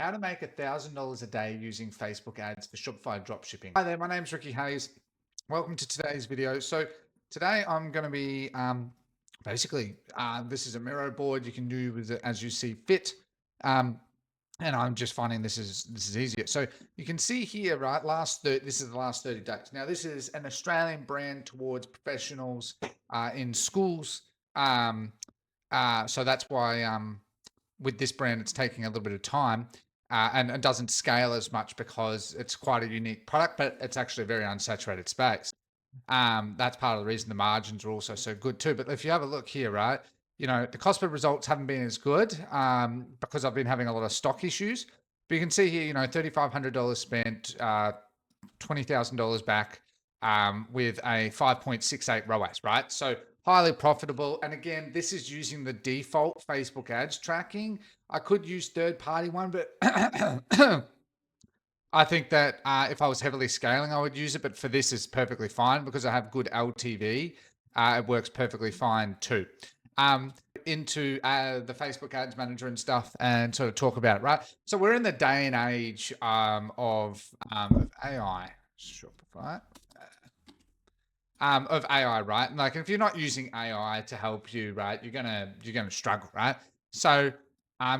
How to make $1,000 a day using Facebook ads for Shopify dropshipping. Hi there, my name's Ricky Hayes. Welcome to today's video. So today I'm going to be this is a Miro board. You can do with it as you see fit. And I'm just finding this is easier. So you can see here, right? This is the last 30 days. Now this is an Australian brand towards professionals in schools. So that's why with this brand, it's taking a little bit of time and it doesn't scale as much because it's quite a unique product, but it's actually a very unsaturated space. That's part of the reason the margins are also so good too. But if you have a look here, right, the cost per results haven't been as good because I've been having a lot of stock issues. But you can see here, $3,500 spent, $20,000 back with a 5.68 ROAS, right? So highly profitable. And again, this is using the default Facebook ads tracking. I could use third-party one, but I think that if I was heavily scaling, I would use it. But for this, it's perfectly fine because I have good LTV. It works perfectly fine too. Into the Facebook Ads Manager and stuff, and sort of talk about it, right? So we're in the day and age of AI, Shopify, of AI, right? And like if you're not using AI to help you, right, you're gonna struggle, right? So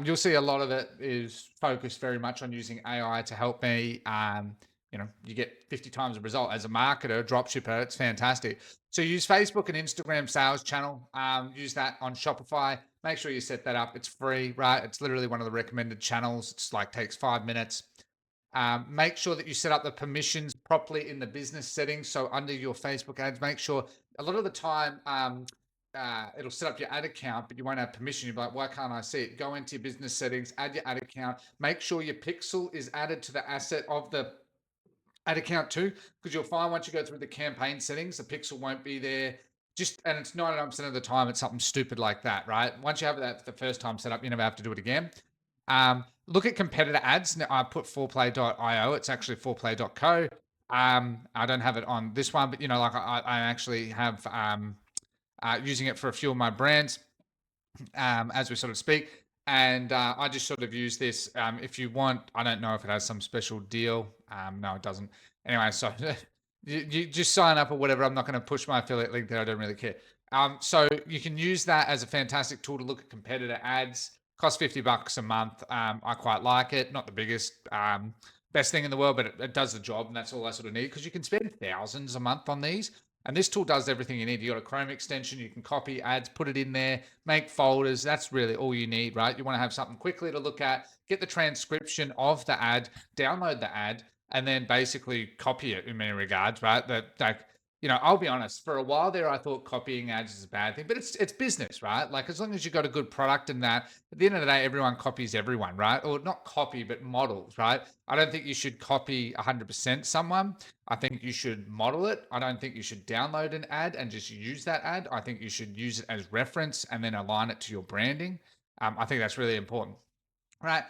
you'll see a lot of it is focused very much on using AI to help me. You get 50 times the result as a marketer, dropshipper. It's fantastic. So use Facebook and Instagram sales channel. Use that on Shopify. Make sure you set that up. It's free, right? It's literally one of the recommended channels. It's like takes 5 minutes. Make sure that you set up the permissions properly in the business settings. So under your Facebook ads, make sure a lot of the time it'll set up your ad account, but you won't have permission. You'll be like, why can't I see it? Go into your business settings, add your ad account. Make sure your pixel is added to the asset of the ad account too, because you'll find once you go through the campaign settings, the pixel won't be there. And it's 99% of the time, it's something stupid like that, right? Once you have that the first time set up, you never have to do it again. Look at competitor ads. Now, I put foreplay.io. It's actually foreplay.co. I don't have it on this one, but I actually have using it for a few of my brands as we sort of speak. And I just sort of use this. If you want, I don't know if it has some special deal. No, it doesn't. Anyway, so you just sign up or whatever. I'm not going to push my affiliate link there. I don't really care. So you can use that as a fantastic tool to look at competitor ads. Costs $50 a month. I quite like it. Not the biggest, best thing in the world, but it does the job, and that's all I sort of need because you can spend thousands a month on these. And this tool does everything you need. You got a Chrome extension, you can copy ads, put it in there, make folders. That's really all you need, right? You want to have something quickly to look at, get the transcription of the ad, download the ad, and then basically copy it in many regards, right? I'll be honest, for a while there, I thought copying ads is a bad thing, but it's business, right? Like as long as you've got a good product in that, at the end of the day, everyone copies everyone, right? Or not copy, but models, right? I don't think you should copy 100% someone. I think you should model it. I don't think you should download an ad and just use that ad. I think you should use it as reference and then align it to your branding. I think that's really important, right?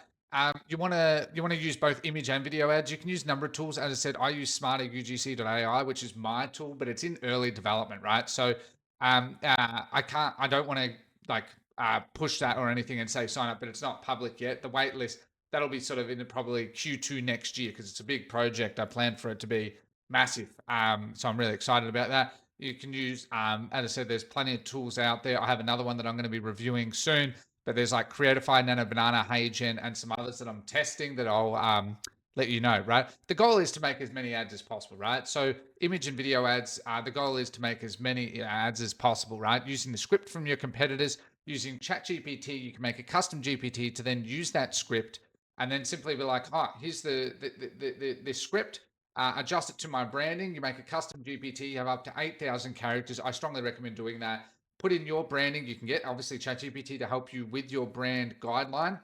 You want to use both image and video ads. You can use a number of tools. As I said, I use smarterugc.ai, which is my tool, but it's in early development, right? So I don't want to push that or anything and say sign up, but it's not public yet. The wait list, that'll be sort of in probably Q2 next year because it's a big project. I plan for it to be massive. So I'm really excited about that. You can use, as I said, there's plenty of tools out there. I have another one that I'm going to be reviewing soon, but there's like Creatify, Nano Banana, HeyGen, and some others that I'm testing that I'll let you know, right? The goal is to make as many ads as possible, right? So image and video ads, the goal is to make as many ads as possible, right? Using the script from your competitors, using ChatGPT, you can make a custom GPT to then use that script and then simply be like, here's the script. Adjust it to my branding. You make a custom GPT. You have up to 8,000 characters. I strongly recommend doing that. Put in your branding. You can get obviously ChatGPT to help you with your brand guideline.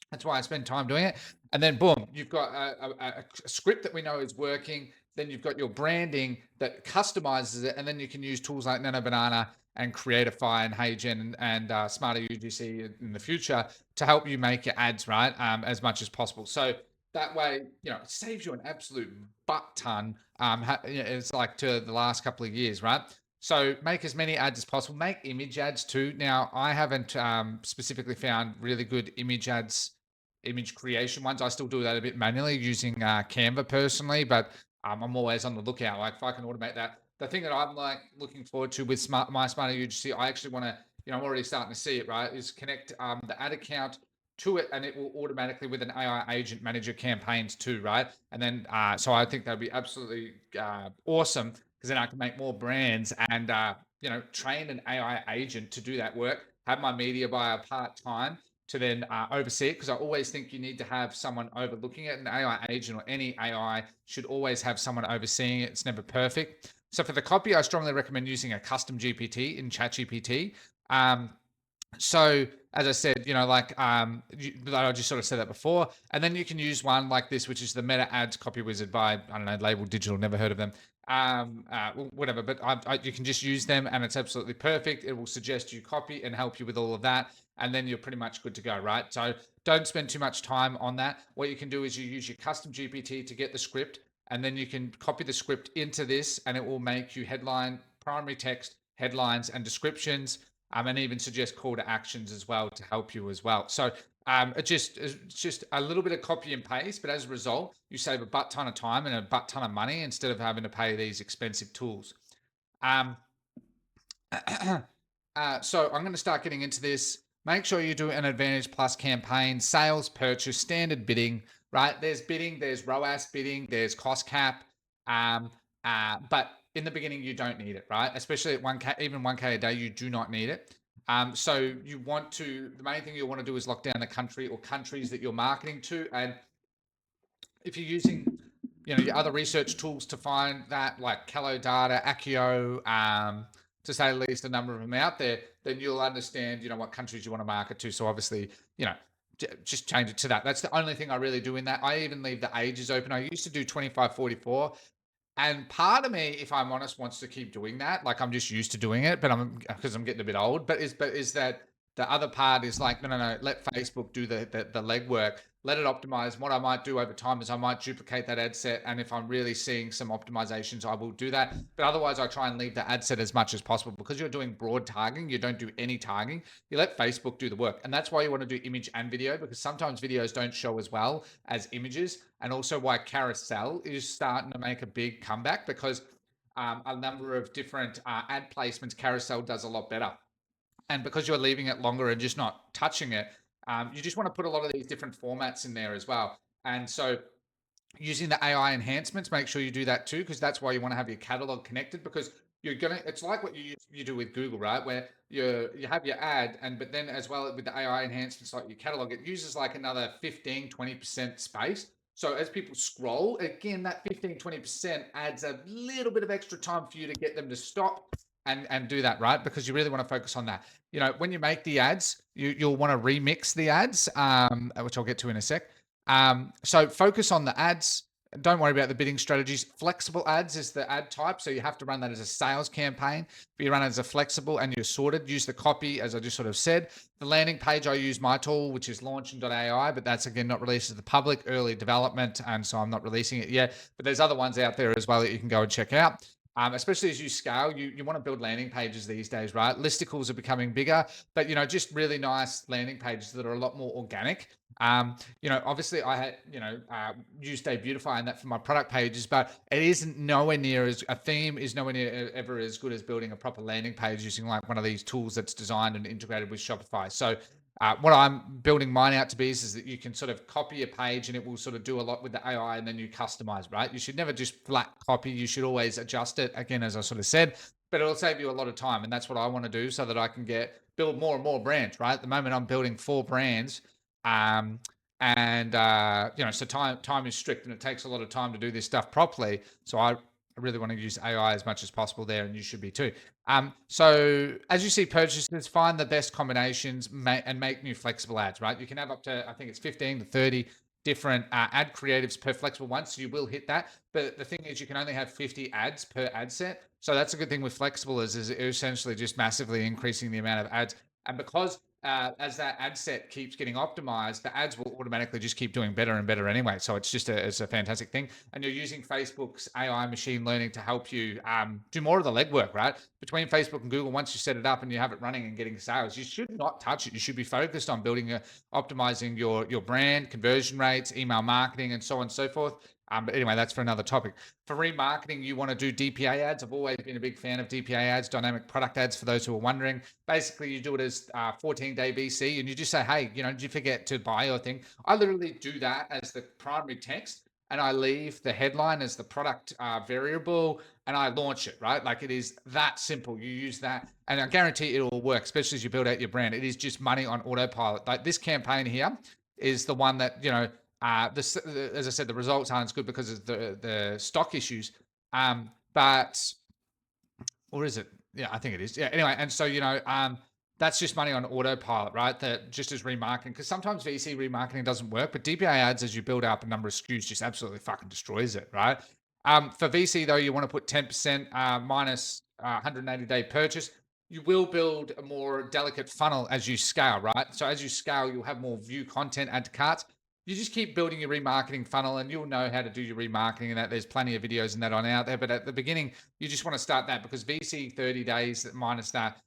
That's why I spend time doing it. And then boom, you've got a script that we know is working. Then you've got your branding that customizes it. And then you can use tools like Nano Banana and Creatify and HeyGen and Smarter UGC in the future to help you make your ads, right? As much as possible. So that way, it saves you an absolute butt ton. It's like to the last couple of years, right? So make as many ads as possible. Make image ads too. Now, I haven't specifically found really good image ads image creation ones. I still do that a bit manually using Canva personally, but I'm always on the lookout. Like if I can automate that, the thing that I'm like looking forward to with my Smarter UGC, I actually want to, I'm already starting to see it, right? Is connect the ad account to it, and it will automatically with an AI agent manage your campaigns too, right? And then, so I think that'd be absolutely awesome because then I can make more brands and, train an AI agent to do that work, have my media buyer part time to then oversee it. Because I always think you need to have someone overlooking it. An AI agent or any AI should always have someone overseeing it. It's never perfect. So for the copy, I strongly recommend using a custom GPT in ChatGPT. So as I said, I just sort of said that before, and then you can use one like this, which is the Meta Ads Copy Wizard by, I don't know, Label Digital, never heard of them, whatever. But you can just use them, and it's absolutely perfect. It will suggest you copy and help you with all of that, and then you're pretty much good to go, right? So don't spend too much time on that. What you can do is you use your custom GPT to get the script, and then you can copy the script into this, and it will make you headline, primary text, headlines, and descriptions, and even suggest call to actions as well to help you as well. So it's just a little bit of copy and paste, but as a result, you save a butt ton of time and a butt ton of money instead of having to pay these expensive tools. Um, so I'm going to start getting into this. Make sure you do an Advantage Plus campaign, sales, purchase, standard bidding, right? There's bidding, there's ROAS bidding, there's cost cap. But in the beginning, you don't need it, right? Especially at 1K, even 1K a day, you do not need it. So the main thing you want to do is lock down the country or countries that you're marketing to. And if you're using, your other research tools to find that, like Callo Data, Accio, to say the least, a number of them out there, then you'll understand, what countries you want to market to. So obviously, just change it to that. That's the only thing I really do in that. I even leave the ages open. I used to do 25-44. And part of me, if I'm honest, wants to keep doing that. Like I'm just used to doing it, but because I'm getting a bit old. But is that the other part is like, no. Let Facebook do the legwork. Let it optimize. What I might do over time is I might duplicate that ad set, and if I'm really seeing some optimizations, I will do that. But otherwise, I try and leave the ad set as much as possible because you're doing broad targeting. You don't do any targeting. You let Facebook do the work, and that's why you want to do image and video, because sometimes videos don't show as well as images, and also why carousel is starting to make a big comeback because a number of different ad placements, carousel does a lot better. And because you're leaving it longer and just not touching it, you just want to put a lot of these different formats in there as well. And so using the AI enhancements, make sure you do that too, because that's why you want to have your catalog connected, because it's like what you do with Google, right? Where you have your ad, but then as well with the AI enhancements like your catalog, it uses like another 15-20% space. So as people scroll, again, that 15-20% adds a little bit of extra time for you to get them to stop and do that, right? Because you really want to focus on that. When you make the ads, you'll want to remix the ads, which I'll get to in a sec. So focus on the ads. Don't worry about the bidding strategies. Flexible ads is the ad type. So you have to run that as a sales campaign, but you run it as a flexible and you're sorted. Use the copy, as I just sort of said. The landing page, I use my tool, which is launching.ai, but that's again not released to the public, early development. And so I'm not releasing it yet, but there's other ones out there as well that you can go and check out. Especially as you scale, you want to build landing pages these days, right? Listicles are becoming bigger, but just really nice landing pages that are a lot more organic. Obviously I had, used Day Beautify and that for my product pages, but it isn't nowhere near as a theme is nowhere near ever as good as building a proper landing page using like one of these tools that's designed and integrated with Shopify. So what I'm building mine out to be is that you can sort of copy a page and it will sort of do a lot with the AI and then you customize, right? You should never just flat copy. You should always adjust it, again, as I sort of said, but it'll save you a lot of time. And that's what I want to do so that I can build more and more brands, right? At the moment, I'm building 4 brands. So time is strict and it takes a lot of time to do this stuff properly. So I really want to use AI as much as possible there, and you should be too. So as you see purchases, find the best combinations and make new flexible ads, right? You can have up to, I think it's 15 to 30 different ad creatives per flexible one. So you will hit that. But the thing is you can only have 50 ads per ad set. So that's a good thing with flexible is essentially just massively increasing the amount of ads. And because as that ad set keeps getting optimized, the ads will automatically just keep doing better and better anyway. So it's a fantastic thing. And you're using Facebook's AI machine learning to help you do more of the legwork, right? Between Facebook and Google, once you set it up and you have it running and getting sales, you should not touch it. You should be focused on optimizing your brand, conversion rates, email marketing, and so on and so forth. But anyway, that's for another topic. For remarketing, you want to do DPA ads. I've always been a big fan of DPA ads, dynamic product ads, for those who are wondering. Basically, you do it as 14-day VC, and you just say, hey, did you forget to buy your thing? I literally do that as the primary text, and I leave the headline as the product variable, and I launch it, right? Like, it is that simple. You use that, and I guarantee it will work, especially as you build out your brand. It is just money on autopilot. Like, this campaign here is the one that, as I said, the results aren't as good because of the stock issues. But or is it? Yeah, I think it is. Yeah. Anyway, and so that's just money on autopilot, right? That just as remarketing, because sometimes VC remarketing doesn't work, but DPA ads, as you build up a number of SKUs, just absolutely fucking destroys it, right? For VC though, you want to put 10% minus 180-day purchase. You will build a more delicate funnel as you scale, right? So as you scale, you'll have more view content, add to carts. You just keep building your remarketing funnel, and you'll know how to do your remarketing, and that there's plenty of videos and that on out there. But at the beginning, you just want to start that, because VC 30 days minus that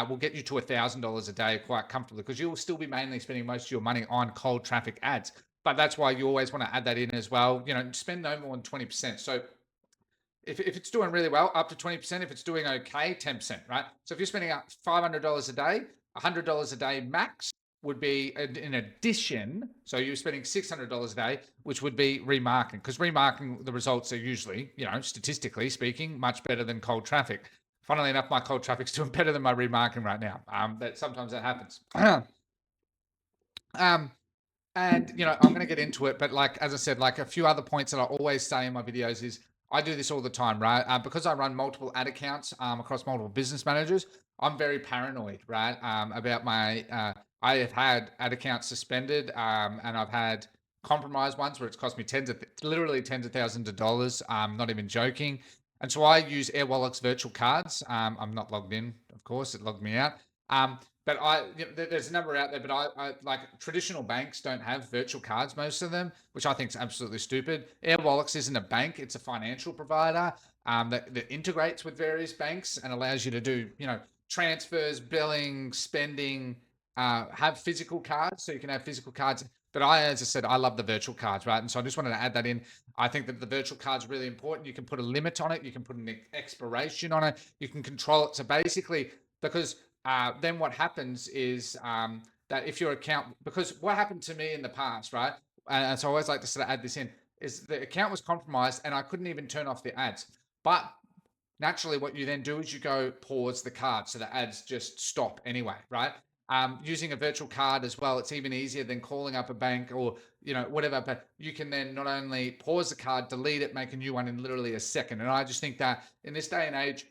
will get you to $1,000 a day quite comfortably, because you'll still be mainly spending most of your money on cold traffic ads. But that's why you always want to add that in as well. Spend no more than 20%. So if it's doing really well, up to 20%. If it's doing okay, 10%, right? So if you're spending up $500 a day, $100 a day max would be in addition. So you're spending $600 a day, which would be remarketing, because remarketing, the results are usually, statistically speaking, much better than cold traffic. Funnily enough, my cold traffic's doing better than my remarketing right now. But sometimes that happens. And I'm going to get into it, but like, as I said, like a few other points that I always say in my videos is, I do this all the time, right? Because I run multiple ad accounts across multiple business managers, I'm very paranoid, right? About I have had ad accounts suspended, and I've had compromised ones where it's cost me literally tens of thousands of dollars. Not even joking. And so I use Airwallet's virtual cards. I'm not logged in, of course, it logged me out. But there's a number out there, but I like, traditional banks don't have virtual cards, most of them, which I think is absolutely stupid. Airwallex isn't a bank; it's a financial provider that integrates with various banks and allows you to do, transfers, billing, spending, have physical cards, so you can have physical cards. But as I said, I love the virtual cards, right? And so I just wanted to add that in. I think that the virtual card's really important. You can put a limit on it. You can put an expiration on it. You can control it. So basically, because then what happens is that if your account, because what happened to me in the past, right? And so I always like to sort of add this in, is the account was compromised and I couldn't even turn off the ads. But naturally, what you then do is you go pause the card, so the ads just stop anyway, right? Using a virtual card as well, it's even easier than calling up a bank or whatever. But you can then not only pause the card, delete it, make a new one in literally a second. And I just think that in this day and age,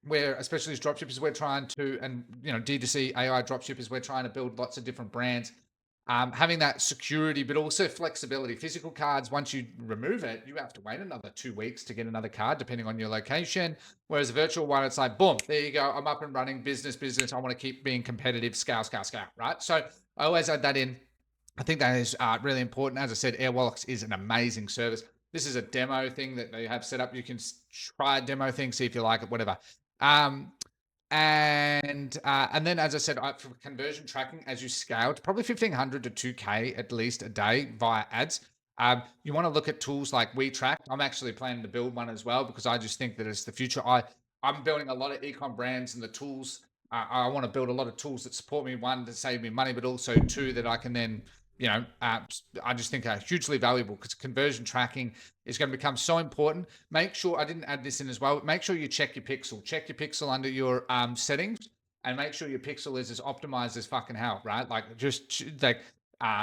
where especially as dropshippers, we're trying to, and D2C AI dropshippers, we're trying to build lots of different brands. Having that security, but also flexibility. Physical cards, once you remove it, you have to wait another 2 weeks to get another card, depending on your location. Whereas a virtual one, it's like, boom, there you go. I'm up and running, business. I want to keep being competitive, scale, right? So I always add that in. I think that is really important. As I said, Airwallex is an amazing service. This is a demo thing that they have set up. You can try a demo thing, see if you like it, whatever. And then, as I said, for conversion tracking, as you scale to probably 1,500 to 2K at least a day via ads, you want to look at tools like WeTrack. I'm actually planning to build one as well, because I just think that it's the future. I'm building a lot of Ecom Brands, and the tools, I want to build a lot of tools that support me, one, to save me money, but also two, that I can then, I just think are hugely valuable, because conversion tracking is going to become so important. Make sure, I didn't add this in as well, make sure you check your pixel under your settings, and make sure your pixel is as optimized as fucking hell, right? Like, just like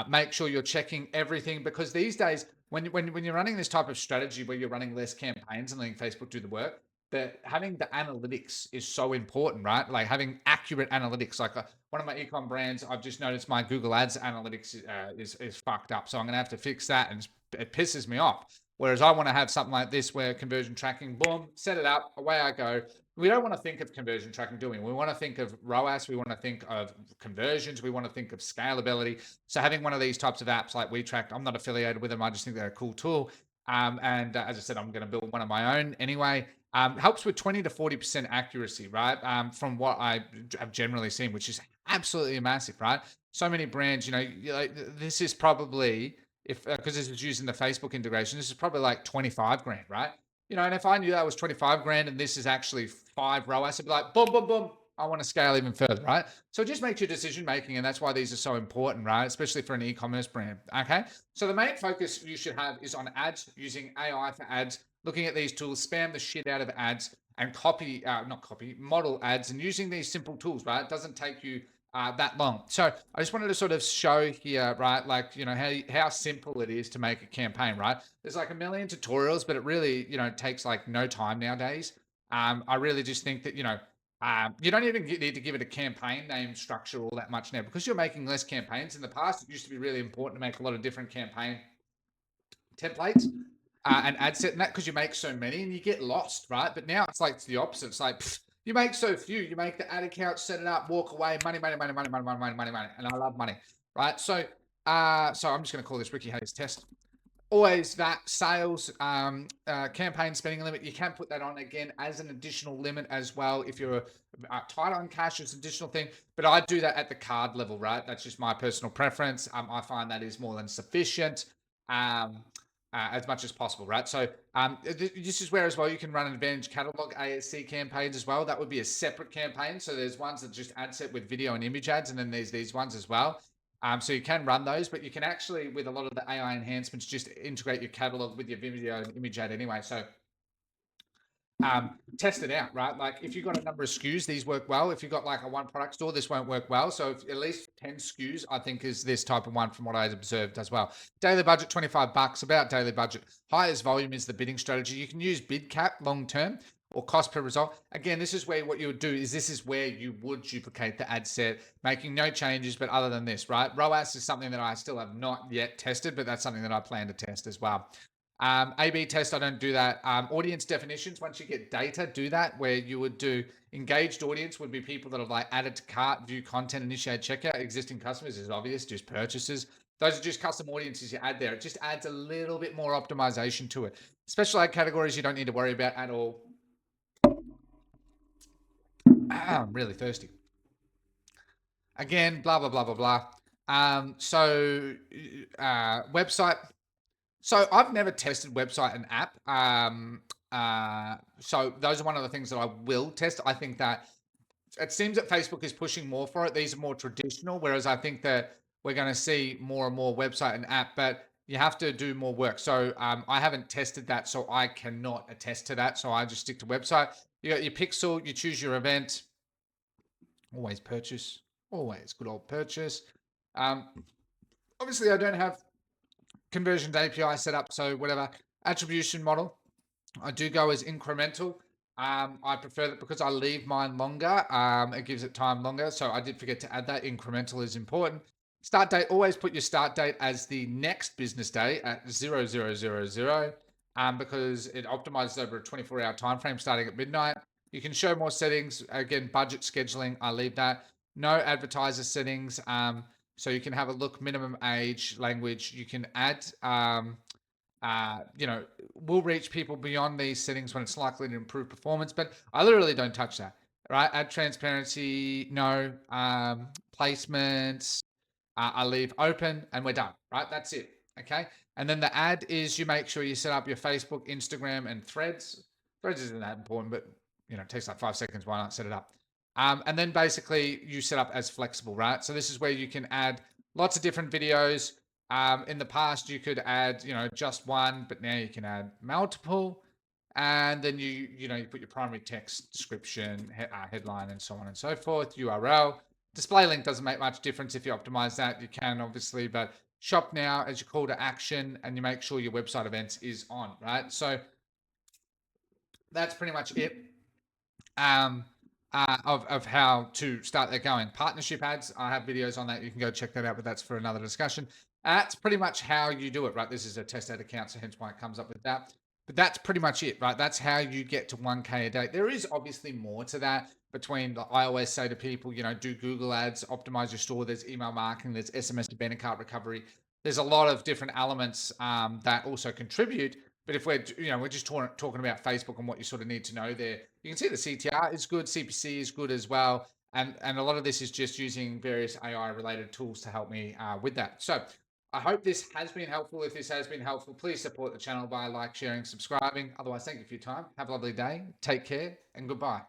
make sure you're checking everything, because these days, when you're running this type of strategy where you're running less campaigns and letting Facebook do the work, that having the analytics is so important, right? Like having accurate analytics. Like one of my Ecom Brands, I've just noticed my Google Ads analytics is fucked up. So I'm going to have to fix that, and it pisses me off. Whereas I want to have something like this where conversion tracking, boom, set it up, away I go. We don't want to think of conversion tracking doing. We want to think of ROAS. We want to think of conversions. We want to think of scalability. So having one of these types of apps like WeTrack, I'm not affiliated with them. I just think they're a cool tool. And as I said, I'm going to build one of my own anyway. Helps with 20 to 40% accuracy, right? From what I have generally seen, which is absolutely massive, right? So many brands, this is probably, if because this is using the Facebook integration, this is probably like 25 grand, right? And if I knew that was 25 grand and this is actually 5 ROAS, I'd be like, boom, boom, boom. I want to scale even further, right? So it just makes your decision making, and that's why these are so important, right? Especially for an e-commerce brand. Okay. So the main focus you should have is on ads, using AI for ads, looking at these tools, spam the shit out of ads, and model ads, and using these simple tools, right? It doesn't take you that long. So I just wanted to sort of show here, right, like, how simple it is to make a campaign, right? There's like a million tutorials, but it really, takes like no time nowadays. I really just think that, you don't even need to give it a campaign name structure all that much now, because you're making less campaigns. In the past, it used to be really important to make a lot of different campaign templates and ad set and that, because you make so many and you get lost, right? But now it's the opposite. It's like, you make so few, you make the ad account, set it up, walk away, money, money, money, money, money, money, money, money, money. And I love money, right? So I'm just going to call this Ricky Hayes test. Always that sales campaign spending limit, you can put that on again as an additional limit as well if you're tight on cash. It's an additional thing, but I do that at the card level, right? That's just my personal preference. I find that is more than sufficient, as much as possible, right? So this is where as well you can run an Advantage Catalog ASC campaigns as well. That would be a separate campaign. So there's ones that just ad set with video and image ads, and then there's these ones as well. So you can run those, but you can actually, with a lot of the AI enhancements, just integrate your catalog with your video and image ad anyway. So test it out, right? Like if you've got a number of SKUs, these work well. If you've got like a one product store, this won't work well. So if at least 10 SKUs, I think is this type of one from what I observed as well. Daily budget, $25, about daily budget. Highest volume is the bidding strategy. You can use bid cap long term or cost per result. Again, this is where what you would do is this is where you would duplicate the ad set, making no changes, but other than this, right? ROAS is something that I still have not yet tested, but that's something that I plan to test as well. A/B test, I don't do that. Audience definitions, once you get data, do that, where you would do engaged audience would be people that have like added to cart, view content, initiate checkout. Existing customers is obvious, just purchases. Those are just custom audiences you add there. It just adds a little bit more optimization to it. Special ad categories you don't need to worry about at all. I'm really thirsty. Again, blah, blah, blah, blah, blah. Website. So I've never tested website and app. So those are one of the things that I will test. I think that it seems that Facebook is pushing more for it. These are more traditional, whereas I think that we're going to see more and more website and app, but you have to do more work. So I haven't tested that, so I cannot attest to that. So I just stick to website. You got your pixel, you choose your event. Always purchase, always good old purchase. Obviously, I don't have conversions API set up, so whatever. Attribution model, I do go as incremental. I prefer that because I leave mine longer. It gives it time longer. So I did forget to add that. Incremental is important. Start date, always put your start date as the next business day at 0000, because it optimizes over a 24-hour time frame starting at midnight. You can show more settings. Again, budget scheduling, I leave that. No advertiser settings. So you can have a look, minimum age, language. You can add, will reach people beyond these settings when it's likely to improve performance. But I literally don't touch that, right? Add transparency, no. Placements, I leave open and we're done, right? That's it, okay? And then the ad is you make sure you set up your Facebook, Instagram, and Threads. Threads isn't that important, but it takes like 5 seconds. Why not set it up? And then basically you set up as flexible, right? So this is where you can add lots of different videos. In the past, you could add, just one, but now you can add multiple. And then you put your primary text, description, headline, and so on and so forth, URL. Display link doesn't make much difference if you optimize that. You can obviously, but shop now as your call to action, and you make sure your website events is on, right? So that's pretty much it. Of how to start that going. Partnership ads, I have videos on that. You can go check that out, but that's for another discussion. That's pretty much how you do it, right? This is a test ad account, so hence why it comes up with that. But that's pretty much it, right? That's how you get to 1K a day. There is obviously more to that between the I always say to people, do Google ads, optimize your store. There's email marketing, there's SMS to banner cart recovery. There's a lot of different elements that also contribute. But if we're just talking about Facebook and what you sort of need to know there, you can see the CTR is good, CPC is good as well. And a lot of this is just using various AI related tools to help me with that. So I hope this has been helpful. If this has been helpful, please support the channel by like, sharing, subscribing. Otherwise, thank you for your time. Have a lovely day. Take care and goodbye.